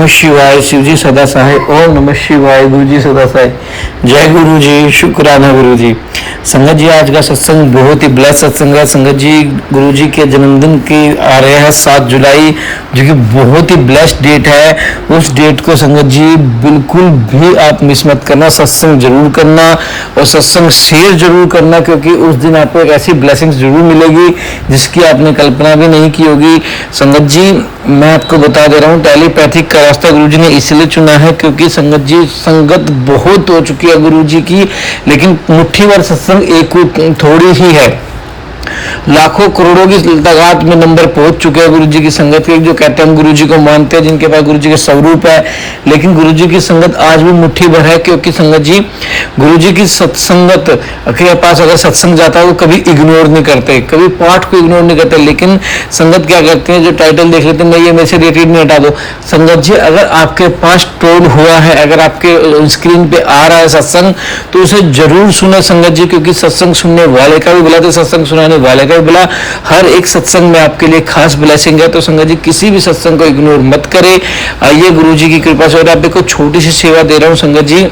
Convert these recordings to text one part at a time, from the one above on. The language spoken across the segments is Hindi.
शिवाय, शिव जी सदा सहाय। ओम नमः शिवाय, गुरु जी सदा सहाय। जय गुरु जी, शुक्राना गुरु जी। संगत जी, आज का सत्संग बहुत ही ब्लेस सत्संग है। संगत जी, गुरु जी के जन्मदिन की आ रहे हैं 7 जुलाई, जो कि बहुत ही ब्लेस्ड डेट है। उस डेट को संगत जी बिल्कुल भी आप मिस मत करना, सत्संग जरूर करना और सत्संग शेयर जरूर करना, क्योंकि उस दिन आपको एक ऐसी ब्लेसिंग्स जरूर मिलेगी जिसकी आपने कल्पना भी नहीं की होगी। संगत जी, मैं आपको बता दे रहा हूँ, टेलीपैथिक का रास्ता गुरु जी ने इसलिए चुना है क्योंकि संगत जी संगत बहुत हो चुकी है गुरु जी की, लेकिन मुट्ठी भर सत्संग एक थोड़ी ही है। लाखों करोड़ों की तादाद में नंबर पहुंच चुके हैं गुरु जी की संगत के, जो कहते हैं हम गुरु जी को मानते हैं, जिनके पास गुरु जी के स्वरूप है, लेकिन गुरु जी की संगत आज भी मुट्ठी भर है। क्योंकि संगत जी गुरु जी की सत्संगत के पास अगर सत्संग जाता है वो कभी इग्नोर नहीं करते, कभी पाठ को इग्नोर नहीं करते, लेकिन संगत क्या करते हैं, जो टाइटल देख लेते हैं, मैं ये मेरे से रिलेटेड नहीं हटा दो। संगत जी, अगर आपके पास टोन हुआ है, अगर आपके स्क्रीन पे आ रहा है सत्संग, तो उसे जरूर सुने संगत जी, क्योंकि सत्संग सुनने वाले का भी भला तो सत्संग सुनाने वाले का भी भला। हर एक सत्संग में आपके लिए खास ब्लेसिंग है। तो संगत जी, किसी भी सत्संग को इग्नोर मत करें। आइए गुरु जी की कृपा से, और आप देखो छोटी सी सेवा दे रहा हूँ संगत जी।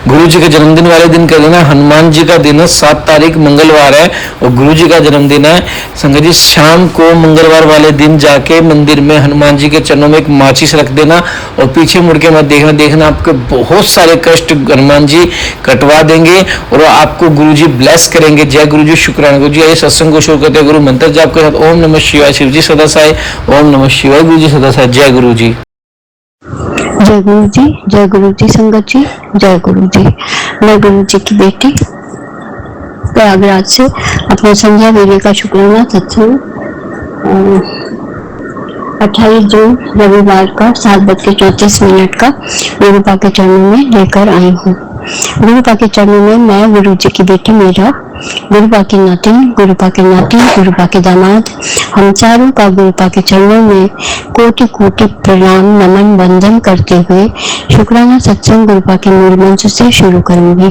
गुरु जी के जन्मदिन वाले दिन का दिन है, हनुमान जी का दिन है, 7 तारीख मंगलवार है और गुरु जी का जन्मदिन है। संगत जी, शाम को मंगलवार वाले दिन जाके मंदिर में हनुमान जी के चरणों में एक माचिस रख देना और पीछे मुड़ के मत देखना आपके बहुत सारे कष्ट हनुमान जी कटवा देंगे और आपको गुरु जी ब्लेस करेंगे। जय गुरु जी, शुक्राना गुरु जी। आइए सत्संग को शुरू करते हैं गुरु मंत्र जाप के साथ। ओम नमः शिवाय, शिव जी सदा सहाय। ओम नमः शिवाय, गुरु जी सदा सहाय। जय गुरु जी। जय गुरु जी, जय गुरु जी। संगत जी, जय गुरु जी। मैं गुरु जी की बेटी प्रयागराज से अपने संध्या वेले का शुक्राना सत्संग 28 जून रविवार का 7:34 का गुरुपा के चरणों में लेकर आई हूँ। गुरुपा के चरणों में मैं, गुरु जी की बेटी मीरा, गुरुपा की नातिन, गुरुपा के नाती, गुरुपा के दामाद, हम चारों का गुरुपा के चरणों में कोटि कोटि प्रणाम नमन वंदन करते हुए शुक्राना सत्संग गुरुपा के मूल मंत्र से शुरू करूंगी।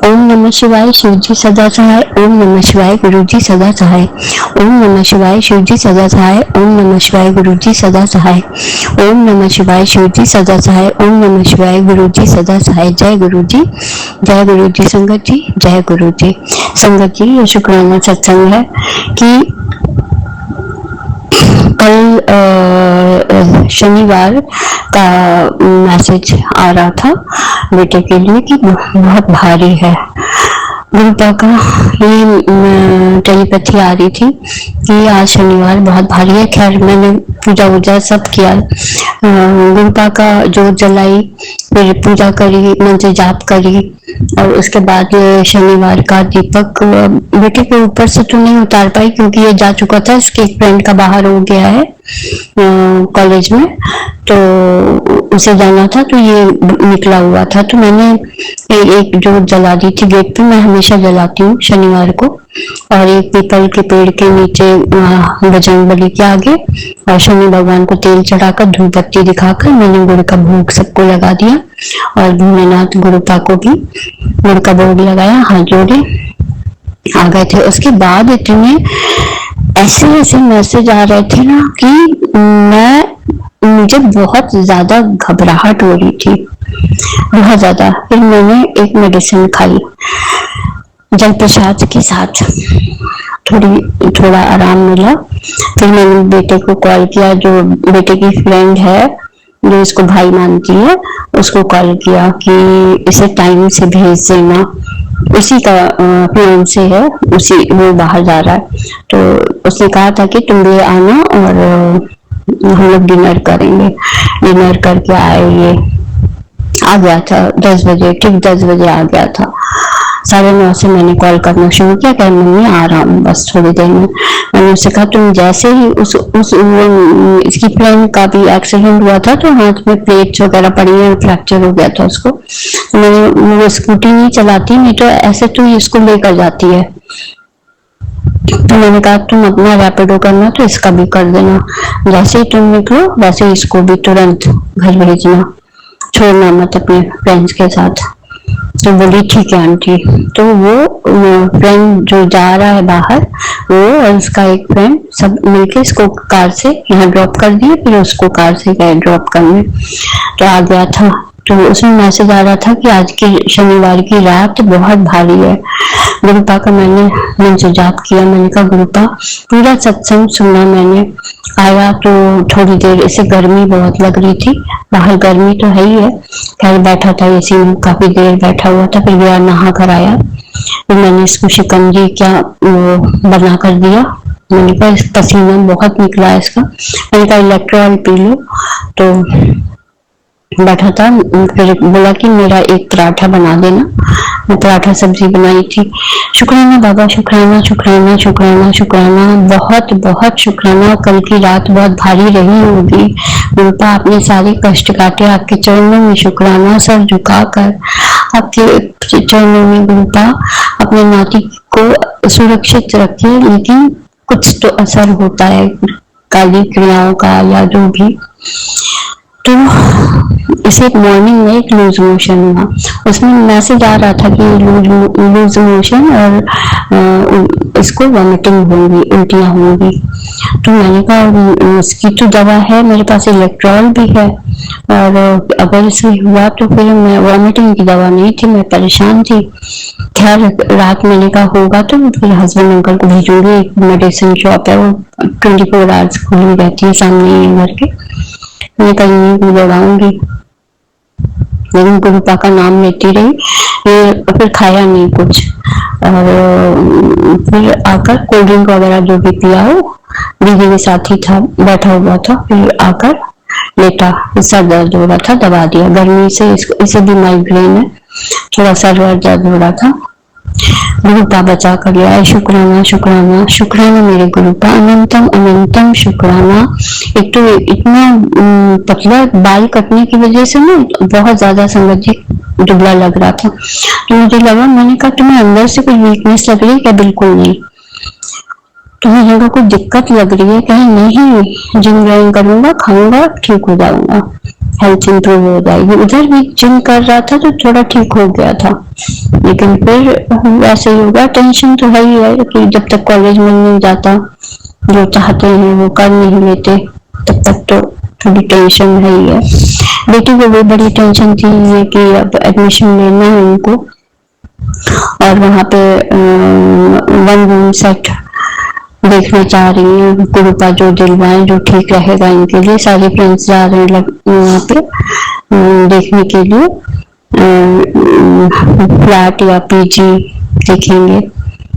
ओम नमः शिवाय, शिव जी सदा सहाय। ओम नमः शिवाय, गुरु जी सदा सहाय। ओम नमः शिवाय, शिव जी सदा सहाय। ओम नमः शिवाय, गुरु जी सदा सहाय। ओम नमः शिवाय, शिव जी सदा सहाय। ओम नमः शिवाय, गुरु जी सदा सहाय। जय गुरु जी, जय गुरु जी। संगत जी, जय गुरु जी। संगत जी, ये शुक्राना सत्संग है कि कल शनिवार का मैसेज आ रहा था बेटे के लिए कि बहुत भारी है। गुरुपा का ये टेलीपैथी आ रही थी कि आज शनिवार बहुत भारी है। खैर, मैंने पूजा वूजा सब किया, गुरुपा का जोत जलाई, फिर पूजा करी, मंत्र जाप करी और उसके बाद शनिवार का दीपक बेटे के ऊपर से तो नहीं उतार पाई क्योंकि ये जा चुका था, इसके एक फ्रेंड का बाहर हो गया है कॉलेज में, तो उसे जाना था तो ये निकला हुआ था। तो मैंने एक जोत जला दी थी गेट पे, मैं हमेशा जलाती हूँ शनिवार को, और एक पीपल के पेड़ के नीचे बजरंगबली के आगे और शनि भगवान को तेल चढ़ाकर धूप बत्ती दिखाकर मैंने गुड़ का भोग सबको लगा दिया और भोलेनाथ गुरुपा को भी गुड़ का भोग लगाया, हाथ जोड़े आ गए थे। उसके बाद इतने ऐसे ऐसे मैसेज आ रहे थे ना कि मुझे बहुत ज्यादा घबराहट हो रही थी, बहुत ज्यादा। फिर मैंने एक मेडिसिन खाई जल प्रसाद के साथ, थोड़ा आराम मिला। फिर मैंने बेटे को कॉल किया, जो बेटे की फ्रेंड है जो इसको भाई मानती है, उसको कॉल किया कि इसे टाइम से भेज देना, उसी का प्लान से है, उसी वो बाहर जा रहा है। तो उसने कहा था कि तुम भी आना और हम लोग डिनर करेंगे। डिनर करके आए, ये आ गया था 10 बजे, ठीक 10 बजे आ गया था। 9:30 से मैंने कॉल करना शुरू किया, कह मम्मी आ रहा हूँ बस थोड़ी देर में। मैंने उससे कहा तुम जैसे ही इसकी फ्रेंड का भी एक्सीडेंट हुआ था तो हाथ में प्लेट्स वगैरह पड़ी है, फ्रैक्चर हो गया था उसको। तो मैंने, वो स्कूटी नहीं चलाती, नहीं तो ऐसे तो इसको लेकर जाती है। तो मैंने कहा तुम अपना रैपिडो करना तो इसका भी कर देना, जैसे ही तुम निकलो वैसे ही इसको भी तुरंत घर भेजना, छोड़ना मत अपने फ्रेंड्स के साथ। तो बोली ठीक है आंटी। तो वो फ्रेंड जो जा रहा है बाहर, वो और उसका एक फ्रेंड सब मिलके इसको कार से यहाँ ड्रॉप कर दिए, फिर उसको कार से गए ड्रॉप करने। तो आ गया था, तो उसमें मैसेज आ रहा था कि आज की शनिवार की रात बहुत भारी है। गुरुपा का मैंने मन से जाप किया, मैंने कहा गुरुपा पूरा सत्संग सुना मैंने। आया तो थोड़ी देर, इसे गर्मी बहुत लग रही थी, बाहर गर्मी तो है ही है, खैर बैठा था एसी में, काफी देर बैठा हुआ था, फिर गया नहा कर आया। फिर मैंने इसको शिकंजी क्या बना कर दिया, मैंने कहा इस पसीना बहुत निकला है इसका, मैंने कहा इलेक्ट्रॉल पी लो। तो बैठा था, फिर बोला कि मेरा एक पराठा बना देना, मैं पराठा सब्जी बनाई थी। शुक्राना बाबा, शुक्राना शुक्राना शुक्राना शुक्राना, बहुत बहुत शुक्राना। कल की रात बहुत भारी रही होगी गुरुपा, आपने सारे कष्ट काटे, आपके चरणों में शुक्राना, सर झुकाकर आपके चरणों में गुरुपा। अपने नाती को सुरक्षित रखिए, लेकिन कुछ तो असर होता है काली क्रियाओं का या जो भी। तो इसे मॉर्निंग में एक लूज मोशन हुआ, उसमें मैसेज आ रहा था कि लूज मोशन और इसको वॉमिटिंग होंगी, उल्टियां होंगी। तो मैंने कहा इसकी तो दवा है मेरे पास, इलेक्ट्रॉल भी है, और अगर इसे हुआ तो फिर मैं, वॉमिटिंग की दवा नहीं थी, मैं परेशान थी। खैर रात मैंने कहा होगा तो फिर हस्बैंड अंकल को भेजूंगी, एक मेडिसिन शॉप है वो 24 आवर्स खुली रहती है सामने ही घर के, मैं कहीं भी दौड़ाऊंगी। लेकिन गुरुपा का नाम लेती रही, फिर खाया नहीं कुछ, और फिर आकर कोल्ड ड्रिंक वगैरह जो भी पिया हो, दीदी के साथ ही था, बैठा हुआ था, फिर आकर लेटा, सर दर्द हो रहा था, दबा दिया, गर्मी से इसे भी माइग्रेन है, थोड़ा सर दर्द हो रहा था। गुरुपा बचा कर लिया है, शुक्राना शुक्राना शुक्राना मेरे गुरुपा, अनंतम अनंतम शुक्राना। एक तो इतना पतला बाल कटने की वजह से ना बहुत ज्यादा संगत जी दुबला लग रहा था, तो मुझे लगा, मैंने कहा तुम्हें अंदर से कोई वीकनेस लग रही है क्या? बिल्कुल नहीं। तुम्हें जगह कोई दिक्कत लग रही है? कहीं नहीं, जिम ज्वाइन करूंगा, खाऊंगा, ठीक हो जाऊंगा, हेल्थ इंप्रूव हो जाएगी। उधर भी जिम कर रहा था तो थोड़ा ठीक हो गया था, लेकिन फिर वैसे ही होगा। टेंशन तो है ही है कि जब तक कॉलेज में नहीं जाता, जो चाहते हैं वो कर नहीं लेते, तब तक तो थोड़ी टेंशन है ही है। बेटी को भी बड़ी टेंशन थी ये कि अब एडमिशन लेना है उनको, और वहां पे 1 रूम सेट देखना चाह रही है गुरुपा, जो दिलवाए जो ठीक रहेगा इनके लिए। सारे फ्रेंड्स जा रहे हैं वहाँ पे देखने के लिए, फ्लैट या पीजी देखेंगे,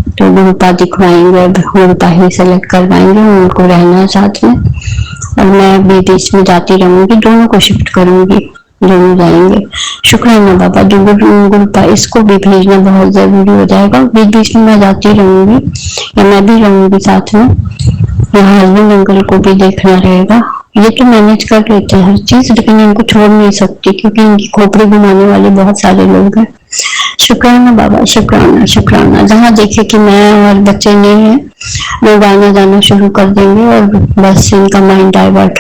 तो गुरुपा दिखवाएंगे, गुरुपा ही सेलेक्ट करवाएंगे, उनको रहना साथ में, और मैं भी बीच में जाती रहूंगी, दोनों को शिफ्ट करूंगी, दोनों जाएंगे। शुक्राना बाबा, गुरुपा इसको भी भेजना बहुत जरूरी हो जाएगा, बीच बीच में मैं जाती रहूंगी या मैं भी रहूंगी साथ में, यहाँ हस्बैंड अंकल को भी देखना रहेगा। ये तो मैनेज कर लेते हैं हर चीज, लेकिन इनको छोड़ नहीं सकती क्योंकि इनकी खोपड़ी घुमाने वाले बहुत सारे लोग हैं। शुक्राना बाबा, शुक्राना शुक्राना। जहाँ देखे कि मैं और बच्चे नहीं है, लोग आना जाना शुरू कर देंगे और बस इनका माइंड डाइवर्ट।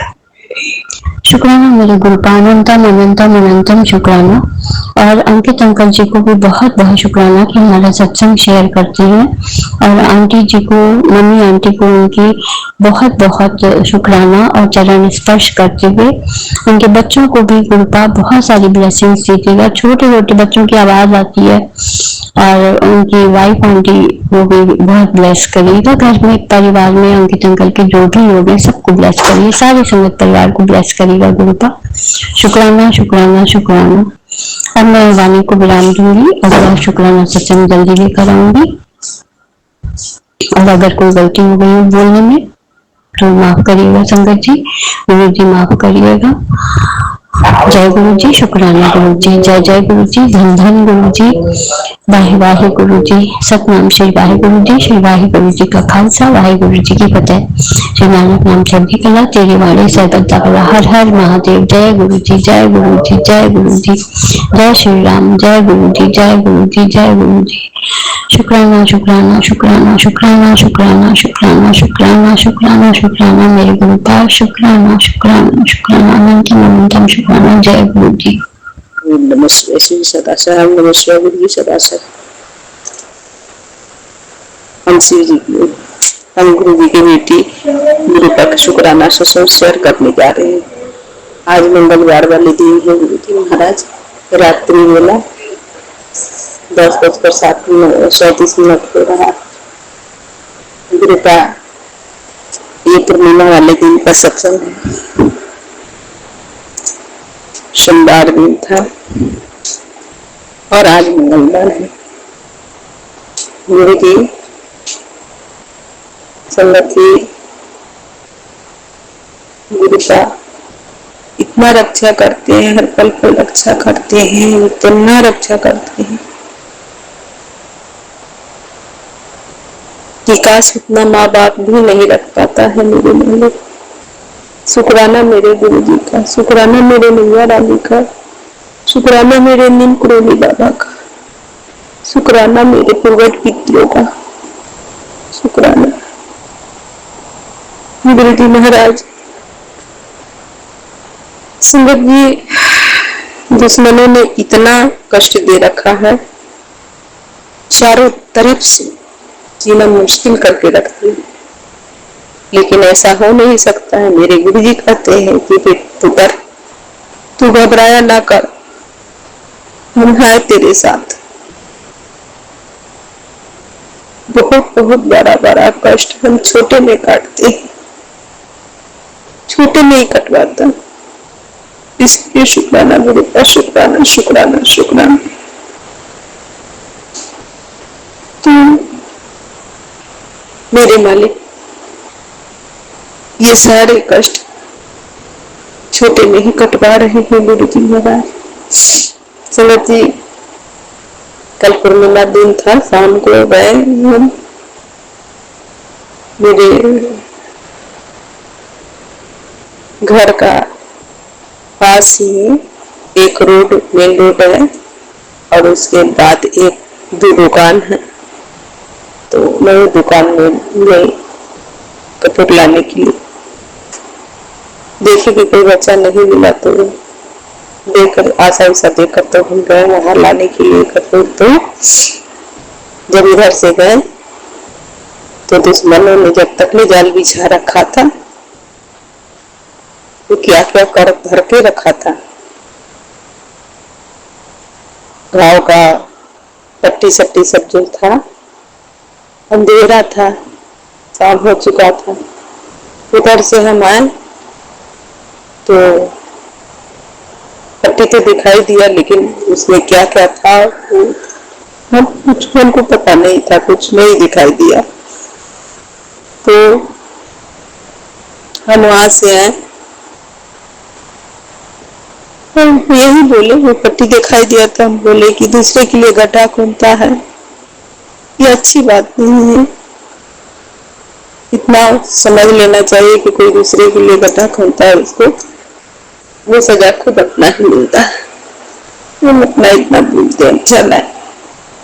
शुक्राना मेरे गुरुपा, अनंतम अनंतम अनंतम शुक्राना। और अंकित अंकल जी को भी बहुत बहुत शुक्राना कि हमारा सत्संग शेयर करते हैं, और आंटी जी को, मम्मी आंटी को उनकी बहुत बहुत शुक्राना, और चरण स्पर्श करते हुए उनके बच्चों को भी गुरुपा बहुत सारी ब्लेसिंग्स दीजिएगा। छोटे छोटे बच्चों की आवाज आती है, और उनकी वाइफ आंटी को भी बहुत ब्लेस करिएगा। घर में परिवार में अंकित अंकल के जो भी लोग हैं सबको ब्लेस करिए, सारे संगत परिवार को ब्लेस करिएगा गुरुपा। शुक्राना शुक्राना शुक्राना। अब मैं वाणी को विराम दूंगी, अगला शुक्राना सत्संग जल्दी लेकर आऊंगी, और अगर कोई गलती हो गई हो बोलने में तो माफ करिएगा संगत जी, गुरु जी माफ करिएगा। जय गुरु जी, शुक्राना गुरु जी, जय जय गुरु जी, धन धन गुरु जी, वाहे वाहे गुरु जी, सतनाम श्री वाहे गुरु जी, श्री वाहे गुरु जी का खालसा, वाहे गुरु जी की फतेह। श्री नानक नाम चढ़ी कला, तेरे वाले सरबत्ता कला, हर हर महादेव। जय गुरु जी, जय गुरु जी, जय गुरु जी, जय श्री राम, जय गुरु जी, जय गुरु जी, जय गुरु जी। शुक्राना शुक्राना शुक्राना शुक्राना शुक्राना शुक्राना शुक्राना शुक्राना शुक्राना मेरे गुरुपा, शुक्राना शुक्राना शुक्राना अनंतम अनंतम शुक्राना। जय गुरु जी। नमस्ते श्री सदाशिव, नमस्ते गुरु जी सदाशिव। हम शिव जी की, हम गुरु जी की बेटी गुरुपा का शुक्राना सत्संग शेयर करने जा रहे हैं। आज मंगलवार वाले दिन है गुरु जी महाराज, रात्रि वेला 10:37 हो रहा। गुरुपा ये पूर्णिमा वाले दिन का सत्संग है, सोमवार दिन था और आज मंगलवार है। गुरु जी संगति गुरु का इतना रक्षा करते हैं, हर पल को रक्षा करते हैं, इतना रक्षा करते हैं कि काश इतना माँ बाप भी नहीं रख पाता है मेरे लिए। शुक्राना मेरे गुरु जी का, शुक्राना मेरे मैया रानी का, शुक्राना मेरे नीम करोली बाबा का, शुक्राना मेरे पूर्वज पितरों का, शुक्राना गुरु जी महाराज। संगत जी, दुश्मनों ने इतना कष्ट दे रखा है, चारों तरफ से जीना मुश्किल करके रखते हैं, लेकिन ऐसा हो नहीं सकता है। मेरे गुरु जी कहते हैं कि तू डर, तू घबराया ना कर, हम हैं तेरे साथ। बहुत बहुत बड़ा बड़ा कष्ट हम छोटे में काटते हैं, छोटे में ही कटवाता। इसलिए शुक्राना गुरु का, शुक्राना शुक्राना शुक्राना। तू मेरे मालिक ये सारे कष्ट छोटे में ही कटवा रहे हैं गुरु जी महाराज। संगत जी, कल पूर्णिमा दिन था, शाम को गए हम, मेरे घर का पास ही एक रोड, मेन रोड है और उसके बाद एक दो दुकान है। तो मैं दुकान में गई कपड़े लाने के लिए, देखे कि कोई बच्चा नहीं मिला, तो देखकर आशा ऐसा देखकर तो हम गए वहां लाने के लिए कपड़े। तो जब इधर से गए तो दुश्मनों ने जब तक ले जाल बिछा रखा था, तो क्या क्या कर भर के रखा था। गाँव का पट्टी सट्टी सब जो था, अंधेरा था, शाम हो चुका था। उधर से हम आए तो पट्टी तो दिखाई दिया, लेकिन उसमें क्या क्या था हम कुछ हमको पता नहीं था, कुछ नहीं दिखाई दिया। तो हम वहां से आए, हम यही बोले, वो पट्टी दिखाई दिया तो हम बोले कि दूसरे के लिए गड्ढा खोदता है, ये अच्छी बात नहीं है। इतना समझ लेना चाहिए कि कोई दूसरे के लिए गड्ढा खोदता है, उसको वो सजा खुद अपना ही मिलता है। हम अपना इतना बोलते हैं, चला है,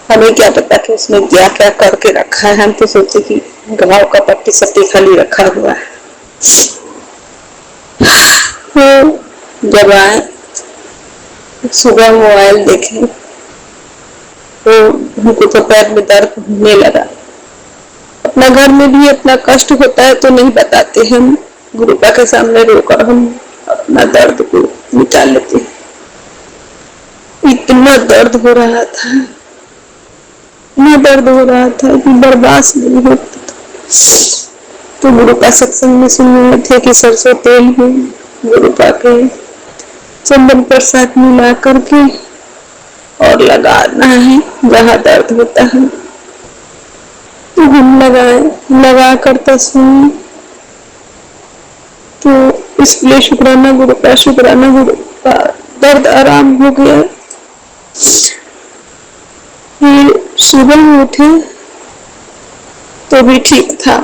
हमें क्या पता कि उसने क्या क्या करके रखा है। हम तो सोचे कि गाँव का पट्टी सट्टी खाली रखा हुआ है। तो जब आए सुबह मोबाइल देखे तो हमको तो पैर में दर्द होने लगा। अपना घर में भी अपना कष्ट होता है तो नहीं बताते, हम गुरुपा के सामने रोकर हम अपना दर्द को मिटा लेते हैं। इतना दर्द हो रहा था, इतना दर्द हो रहा था कि बर्दाश्त नहीं होता था। तो गुरुपा सत्संग में सुन रहे थे कि सरसों तेल में गुरुपा के चंदन प्रसाद मिला करके और लगाना है जहाँ दर्द होता है। तो हम लगाए, लगा कर तस्वीर, तो इसलिए शुक्राना गुरु का, शुक्राना गुरु का, दर्द आराम हो गया। फिर सुबह में उठे तो भी ठीक था।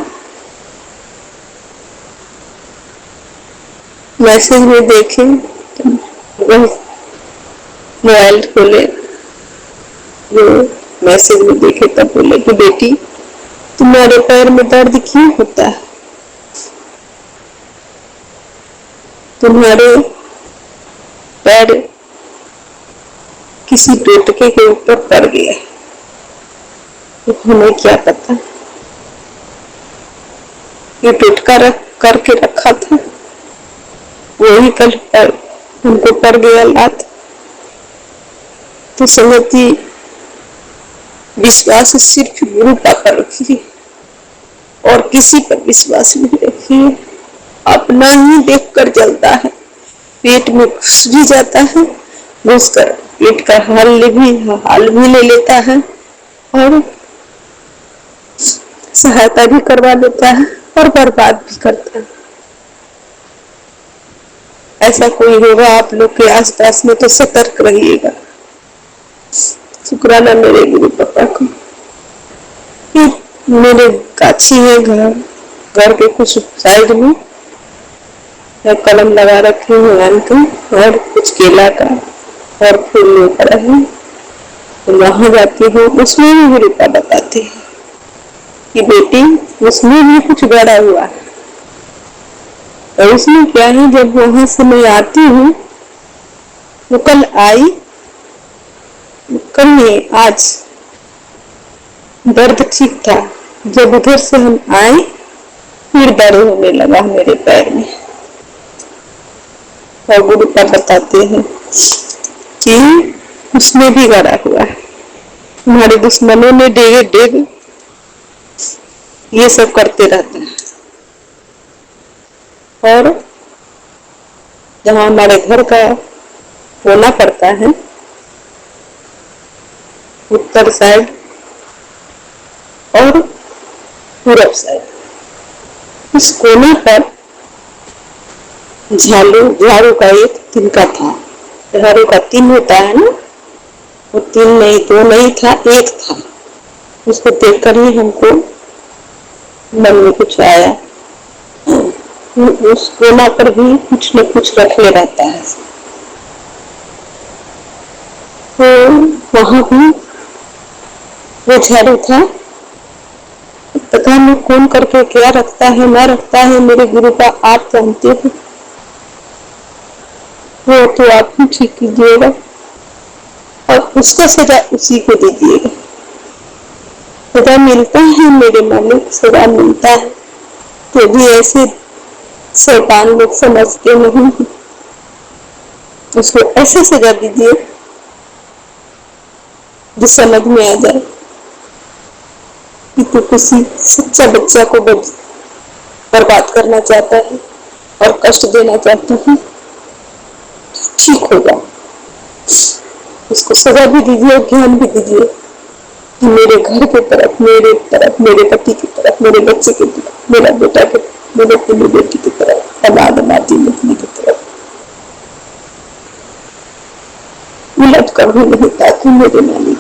मैसेज में देखे, मोबाइल खोले, वो मैसेज में देखे तब बोले कि बेटी तुम्हारे पैर में दर्द क्यों होता है? तुम्हारे पैर किसी टोटके के ऊपर पड़ गया, तो हमें क्या पता ये टोटका करके रखा था, वही कल उनको पड़ गया लात। तो संगति विश्वास सिर्फ गुरु पर रखिए और किसी पर विश्वास नहीं रखिए। अपना ही देखकर जलता है, पेट में घुस भी जाता है, घुसकर पेट का हाल भी ले लेता है और सहायता भी करवा देता है और बर्बाद भी करता है। ऐसा कोई होगा आप लोग के आसपास में तो सतर्क रहिएगा। शुक्राना मेरे गुरु पापा को। मेरे गाछी है घर के कुछ साइड में कलम लगा रखे हैं आम के और कुछ केला का और फूल लेकर है, तो वहां जाती हूँ। उसमें भी गुरु पापा बताते हैं कि बेटी उसमें भी कुछ गड़ा हुआ है। और उसमें क्या है, जब वहां से मैं आती हूँ वो कल आई, कल नहीं आज दर्द ठीक था, जब उधर से हम आए फिर दर्द होने लगा मेरे पैर में। और गुरु पापा बताते हैं कि उसमें भी गड़ा हुआ है, हमारे दुश्मनों ने डेग ये सब करते रहते हैं। और जहाँ हमारे घर का कोना पड़ता है उत्तर साइड और पूरब साइड, इस कोने पर झाड़ू का एक तिनका था। झाड़ू का 3 होता है ना, वो 3 नहीं 2 नहीं था, 1 था। उसको देखकर ही हमको मन में कुछ आया, उस कोना पर भी कुछ न कुछ रखे रहता है। तो वहां भी वो झाड़ू था, पता नहीं कौन करके क्या रखता है ना रखता है, मेरे गुरु का आप जानते हो, वो तो आप ही ठीक कीजिएगा और उसका सजा उसी को दीजिएगा। सजा मिलता है मेरे मालिक, सजा मिलता है, तो भी ऐसे शैतान लोग समझते नहीं, उसको ऐसे सजा दीजिए जो समझ में आ जाए कि तू किसी सच्चा बच्चा को बर्बाद करना चाहता है और कष्ट देना चाहता है, ठीक हो जाए। उसको सजा भी दीजिए और ज्ञान भी दीजिए कि मेरे घर की तरफ, मेरे पति की तरफ, मेरे बच्चे की तरफ, मेरा बेटा की, मेरे बेटी की तरफ, औलाद माती मुखनी की तरफ उलट कर भी नहीं, ताकि मेरे मालिक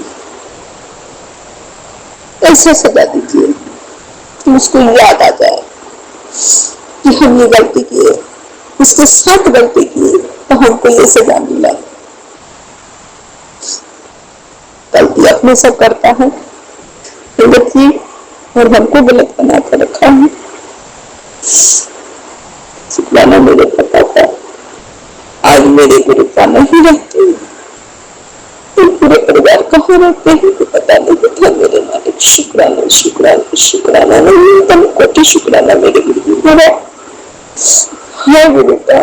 ऐसा सजा दीजिए कि उसको याद आ जाए कि हम ये गलती किए, उसके साथ गलती की तो हमको ये सजा मिला। गलती अपने सब करता है गलती, और हमको गलत बना कर रखा है। शुक्राना मेरे पता था, आज मेरे गुरु का नहीं रहते, पूरे परिवार कहाँ रहते हैं तो पता नहीं था मेरे मालिक। शुक्राना शुक्राना शुक्राना, न्यूनतम कोटि शुक्राना मेरे गुरु मेरा है गुरु का।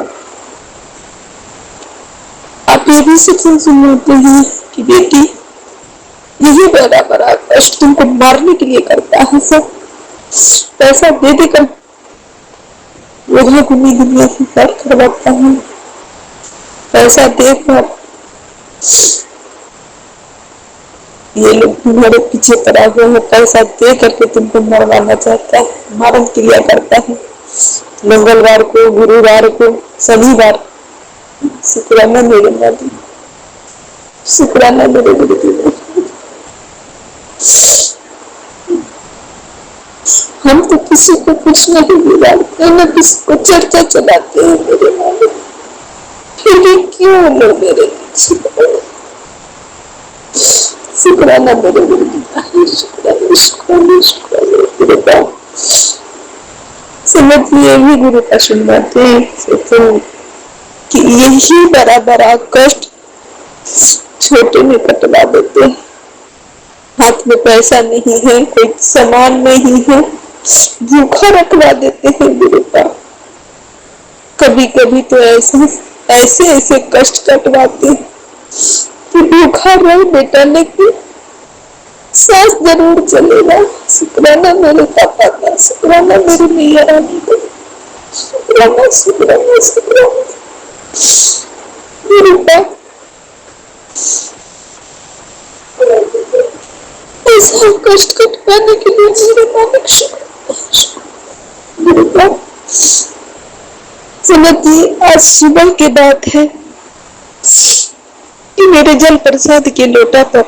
आप ये भी सत्संग सुनाते हैं कि बेटी यही बड़ा बड़ा कष्ट तुमको मारने के लिए करता है, सब पैसा दे देकर वह घूमी दुनिया से पार करवाता है, पैसा देकर ये लोग तुम्हारे पीछे पड़ा हुआ है, पैसा दे करके तुमको मरवाना चाहता है, मारण क्रिया करता है मंगलवार को, गुरुवार को, शनिवार। शुक्राना मेरे मालिक, शुक्राना मेरे गुरुदेव। हम तो किसी को कुछ नहीं बिगाड़ते, न किसी को चर्चा चलाते हैं मेरे मालिक, फिर भी क्यों लोग मेरे शुक्राना मेरे गुरुदेव, शुक्राना शुक्राना शुक्राना। समझिए भी गुरु का सुनवाते हैं कि यही बड़ा बड़ा कष्ट छोटे में कटवा देते हैं। हाथ में पैसा नहीं है, कोई सामान नहीं है, भूखा रखवा देते हैं गुरु का। कभी कभी तो ऐसे ऐसे कष्ट कटवाते हैं कि भूखा रहे बेटा, लेकिन सांस जरूर चलेगा। शुक्राना मेरे पापा का, शुक्राना मेरी मैया रानी को, शुक्राना शुक्राना शुक्राना गुरु का। ऐसा कष्ट कटवाने के लिए मेरे मालिक शुक्र गुरु का। समझिए, आज सुबह की बात है कि मेरे जल प्रसाद के लोटा पर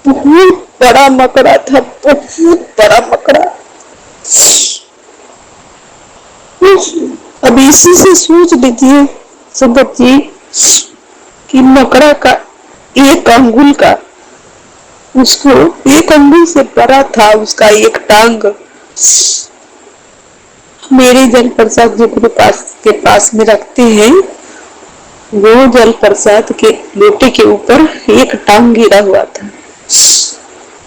बहुत बड़ा मकड़ा था, बहुत बड़ा मकड़ा। अब इसी से सोच लीजिए संगत जी कि मकड़ा का एक अंगुल का, उसको एक अंगुल से बड़ा था उसका एक टांग। मेरे जल प्रसाद जो गुरु के पास में रखते हैं, वो जल प्रसाद के लोटे के ऊपर एक टांग गिरा हुआ था।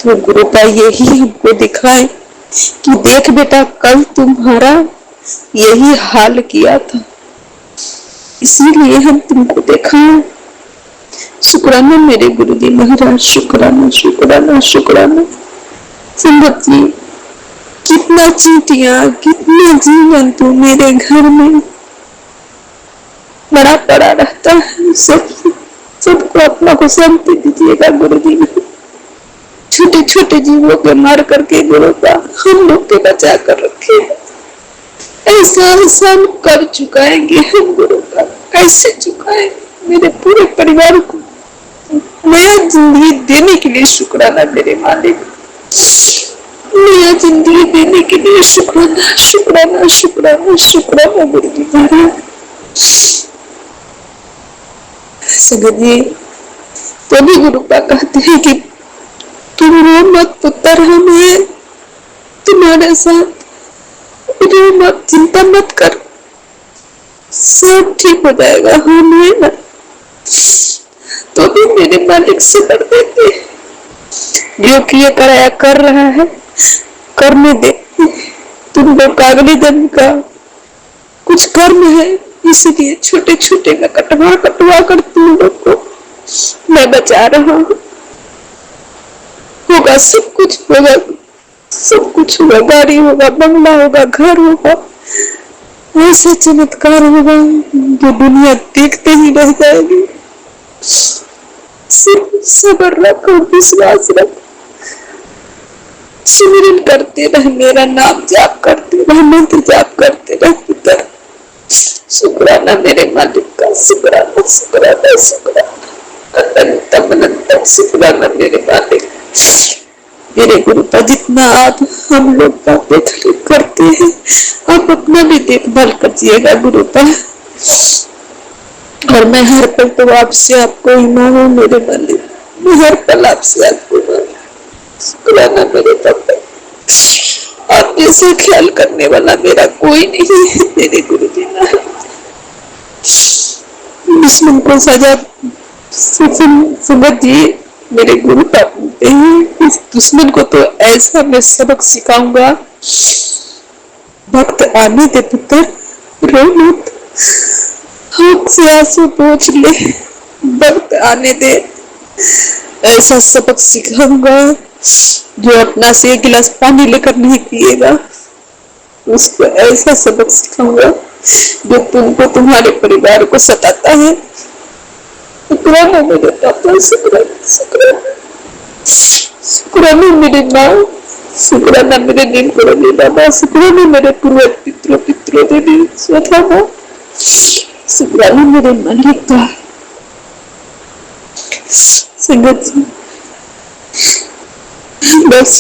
तो गुरु का यही हमको दिखाए कि देख बेटा, कल तुम्हारा यही हाल किया था, इसीलिए हम तुमको देखा। शुक्राना मेरे गुरु जी महाराज, शुक्राना शुक्राना शुक्राना। संगत जी, कितना चींटियां, कितने जीव जंतु मेरे घर में बड़ा पड़ा रहता है। सबको अपना को शांति दीजिएगा गुरु जी। छोटे छोटे जीवों के मार करके गुरु का हम लोग के बचा कर रखे। ऐसा एहसान कर चुकाएंगे हम गुरु का, कैसे चुकाएंगे? मेरे पूरे परिवार को नया जिंदगी देने के लिए शुक्राना मेरे मालिक, नया जिंदगी देने के लिए शुक्राना शुक्राना शुक्राना शुक्राना गुरु जी महाराज। संगत जी, तो भी गुरु का कहते हैं कि तुम रो मत पुत्र, हम हैं तुम्हारे साथ, रो मत, चिंता मत कर, सब ठीक हो जाएगा, हम हैं ना। तो भी मेरे मालिक से डर देते, जो किए कराया कर रहा है, करने दे। तुम लोग का अगले जन्म का कुछ कर्म है, इसलिए छोटे छोटे में कटवा कटवा कर तुम लोग को मैं बचा रहा हूँ। होगा सब कुछ, होगा सब कुछ, होगा गाड़ी होगा, बंगला होगा, घर होगा, ऐसा चमत्कार होगा जो दुनिया देखते ही रह जाएगी। सिर्फ सब्र रखो, विश्वास रखो, सिमरन करते रह, मेरा नाम जाप करते रह, मंत्र जाप करते रह पुत्र। शुक्राना मेरे मालिक का, शुक्राना शुक्राना शुक्राना अनंतम अनंतम शुक्राना मेरे मालिक। मेरे गुरु का जितना आप हम लोग का देखभाल करते हैं, आप अपना भी देखभाल करिएगा गुरु का। और मैं हर पल तो आपसे आपको ही मांगू मेरे मालिक, मैं हर पल आपसे आपको मांगू। शुक्राना मेरे पापा, आप जैसे ख्याल करने वाला मेरा कोई नहीं है मेरे गुरु जी। दुश्मन को सजा समझिए मेरे गुरु का बोलते हैं, इस दुश्मन को तो ऐसा मैं सबक सिखाऊंगा, वक्त आने दे पुत्र, रो मत, आंख से आंसू पोंछ ले, वक्त आने दे। ऐसा सबक सिखाऊंगा जो अपना से एक गिलास पानी लेकर नहीं पिएगा, उसको ऐसा सबक सिखाऊंगा जो तुमको तुम्हारे परिवार को सताता है। शुक्राना मेरे पापा, शुक्राना शुक्राना शुक्राना मेरी माँ, शुक्राना मेरे नीम करोगी बाबा, शुक्राना मेरे पूर्व पितरों देवी स्वथा माँ, शुक्राना मेरे मालिक का। संगत जी, बस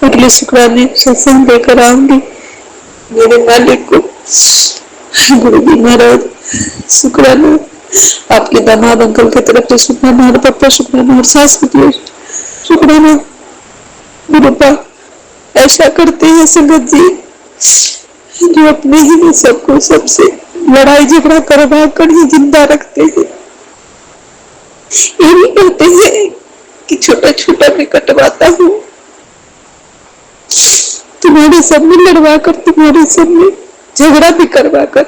अगले शुक्राने सत्संग लेकर आऊंगी मेरे मालिक को। गुरु जी महाराज शुक्राना, आपके दामाद अंकल की तरफ से शुक्राना, और पापा शुक्राना, और सास की शुक्राना। गुरुपा ऐसा करते हैं संगत जी जो अपने ही सबको सबसे लड़ाई झगड़ा करवा कर ही जिंदा रखते हैं। ये भी कहते हैं कि छोटा छोटा मैं कटवाता हूँ, तुम्हारे सामने लड़वा कर, तुम्हारे सामने झगड़ा भी करवा कर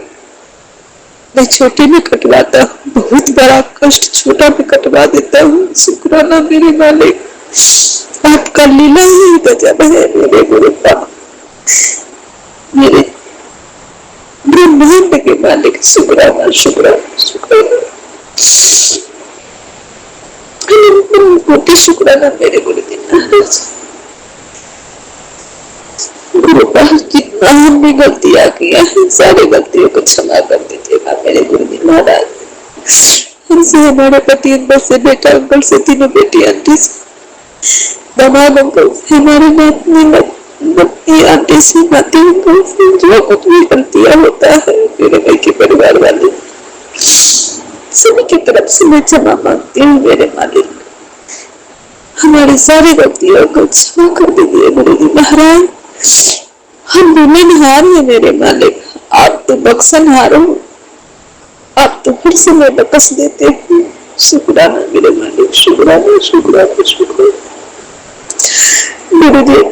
मैं छोटे में कटवाता हूँ, बहुत बड़ा कष्ट छोटा में कटवा देता हूँ। शुक्राना मेरे मालिक, आपका लीला ही गजब है मेरे गुरुपा, मेरे ब्रह्मांड के मालिक। शुक्राना शुक्राना शुक्राना, कोटि शुक्राना मेरे गुरुदेव महाराज। गुरुपा जितना हमने गलतियां किया है, सारी गलतियों को क्षमा कर दीजिएगा मेरे गुरुदेव महाराज। हमसे, हमारे पति अंकल से, बेटा अंकल से, तीनों बेटी आंटी से, दामाद अंकल से, हमारे नातनी आंटी से, नाती अंकल से, जो कुछ भी गलतियां होता है मेरे भाई के परिवार वाले सभी की तरफ से मैं क्षमा मांगती हूँ मेरे मालिक। हमारी सारी गलतियों को क्षमा कर दीजिए गुरुदेव महाराज। हम भूमिनहार हैं मेरे मालिक, आप तो बख्शनहार हो, आप तो हर समय बख्श देते हैं। शुक्राना मेरे मालिक, शुक्राना शुक्राना शुक्राना गुरुदेव।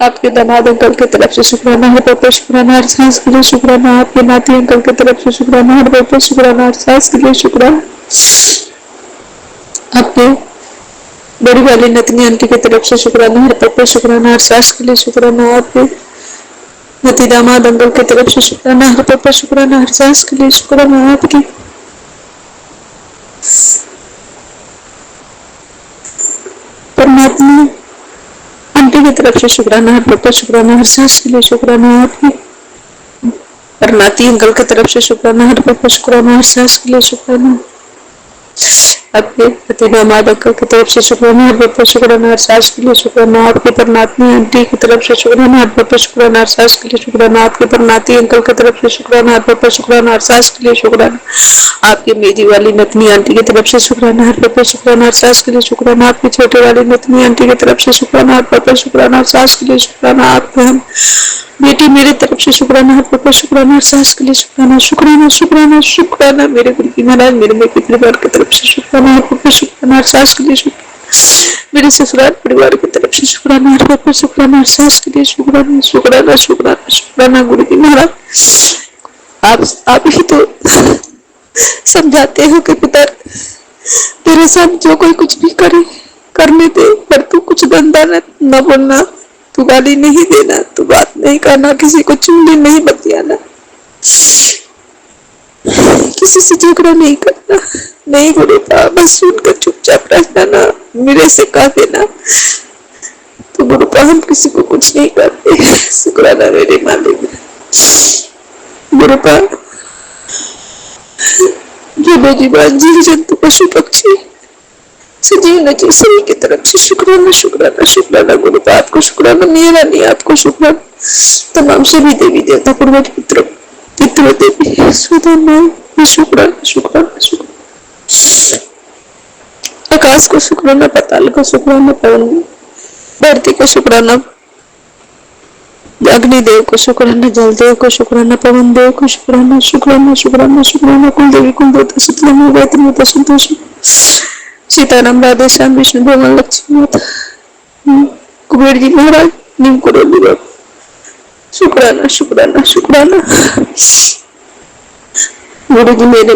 आपके दामाद अंकल की तरफ से शुक्राना, हर पापा शुक्राना, हर सांस के लिए शुक्राना। आपके नाती अंकल की तरफ से शुक्राना, हर पापा शुक्राना, हर सांस के लिए शुक्राना। आपके बड़ी वाली नतनी आंटी की तरफ से शुक्राना, हर पापा शुक्राना, हर सांस के लिए शुक्राना। आपके नती दामाद अंकल की तरफ से शुक्राना, हर पापा शुक्राना, हर सांस के लिए शुक्राना। आपकी परमात्मा आंटी की तरफ से शुक्राना, हर पापा शुक्राना, हर सांस के लिए शुक्राना। आपकी परनाती अंकल की तरफ से शुक्राना, हर पापा शुक्राना, हर सांस के लिए शुक्राना। आपके पति दामाद अंकल की तरफ से शुक्राना, हर पापा शुक्राना, हर सांस के लिए शुक्राना। आपकी परनातनी आंटी की तरफ से शुक्राना, हर पापा शुक्राना, हर सांस के लिए शुक्राना। आपके परनाती अंकल की तरफ से शुक्राना, हर पापा शुक्राना, हर सांस के लिए शुक्राना। आपके मेरी वाली नतनी आंटी की तरफ से शुक्राना, हर पापा शुक्राना, हर सांस के लिए शुक्राना। आपकी छोटे वाली नतनी आंटी की तरफ से शुक्राना, हर पापा शुक्राना, हर सांस के लिए शुक्राना। आपके हम बेटी मेरी तरफ से शुक्राना, हर पापा शुक्राना, हर सांस के लिए शुक्राना। शुक्राना शुक्राना शुक्राना मेरे गुरु जी महाराज। मेरे मेरे परिवार की तरफ से शुक्राना, हर पापा शुक्राना, हर सांस के लिए शुक्राना। मेरे ससुराल परिवार की तरफ से शुक्राना, हर पापा शुक्राना, हर सांस के लिए शुक्राना। शुक्राना शुक्राना शुक्राना गुरु जी महाराज। आप ही तो समझाते हो कि पुत्र तेरे साथ जो कोई कुछ भी करे करने दे, पर तू कुछ गंदा न बोलना, तू गाली नहीं देना, तू बात नहीं करना, किसी को चुगली नहीं बतियाना, किसी से झगड़ा नहीं करना। नहीं गुरु पापा, बस सुनकर चुपचाप रह जाना, मेरे से कह देना तो गुरु पापा हम किसी को कुछ नहीं करते। शुक्राना मेरे मालिक। गुरु पापा जो जीवन, जीव जंतु, पशु पक्षी, सजीव नजीव सभी की तरफ से शुक्राना शुक्राना शुक्राना गुरु पापा। आपको शुक्राना, मेरा नहीं आपको शुक्राना। तमाम सभी देवी देवता पूर्वज पितरों देवी शुक्राना शुक्राना शुक्राना। आकाश को शुक्राना, पाताल को शुक्राना, पवन धरती को शुक्राना, अग्निदेव को शुक्राना, जलदेव को शुक्राना, पवन देव को शुक्राना शुक्राना शुक्राना शुक्राना। कुल देवी, कुल देवता, शीतला गायत्री माता, संतोषी, सीताराम, राधे श्याम, विष्णु भगवान, लक्ष्मी माता, कुबेर जी महाराज, नीम करोली बाबा। शुक्राना शुक्राना शुक्राना गुरु जी। मेरे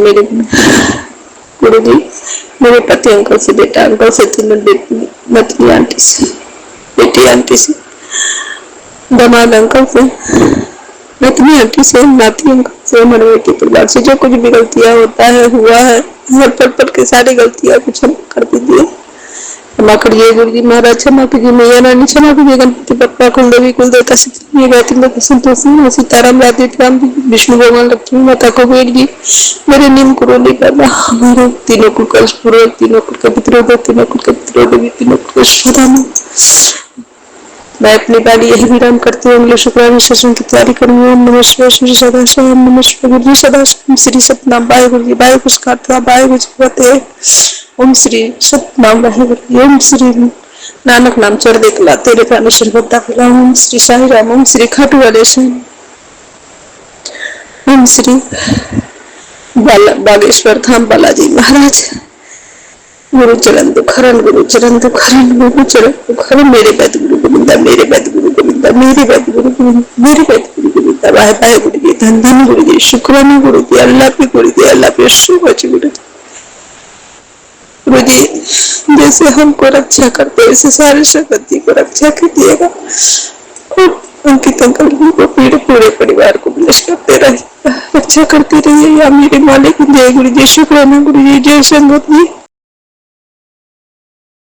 गुरु जी मेरे पति अंकल से, बेटा अंकल से, तीनों नतनी आंटी से, बेटी आंटी से, दामाद अंकल से, नतनी आंटी से, नाती अंकल से, हमारे बेटी परिवार से जो कुछ भी गलतियां होता है हुआ है, हर पल के सारी गलतियां कुछ हम कर दीजिए। क्षमा करिए गुरु जी महाराज, क्षमा कीजिए मैया रानी, क्षमा कीजिए गणपति बप्पा, कुलदेवी, कुलदेवता, गायत्री माता, संतोषी, सीताराम, राधे श्याम, विष्णु भगवान, लक्ष्मी माता, कुबेर जी, मेरे नीम कुरोली बाबा, हमारे तीनों कुल का पूर्वज, तीनों कुल का पितरों, तीनों कुल का पितरों, तीनों कुल का। मैं अपनी बारी यही विराम करती हूँ। अगले शुक्राना सेशन की तैयारी करूंगी। ओम नमः शिवाय, श्री सदाशिव, ओम नमः शिवाय, गुरु जी सदाशिव, श्री सतनाम वाहेगुरु जी, वाहेगुरु सखाता, वाहेगुरु जी फतेह। ओम श्री सतनाम वाहेगुरु जी, ओम श्री नानक नाम चढ़ देखला तेरे प्राण सर्वदा फैला। ओम श्री साई राम, ओम श्री खाटू वाले सिंह, ओम श्री बागेश्वर धाम बालाजी महाराज, गुरु चरण दुखहरण, गुरु चरण दुखहरण, गुरु चरण दुखहरण, मेरे बैद गुरु गोविंदा, मेरे बैद गुरु गोविंदा, मेरे बैद गुरु गोविंदा, मेरे बैद गुरु गोविंदा, वाहे वाहे गुरु जी, धन धन गुरु जी, शुक्राना गुरु जी, अल्लाह पे गुरु जी, अल्लाह पे शुभ गुरु जी। गुरु जी जैसे हमको रक्षा करते वैसे सारे जगत जी को रक्षा कीजिएगा और अंकित अंकल जी को पूरे परिवार को ब्लेस करते रहिए, रक्षा करते रहिए या मेरे मालिक। जय गुरु जी, शुक्राना गुरु जी, जय संगत जी।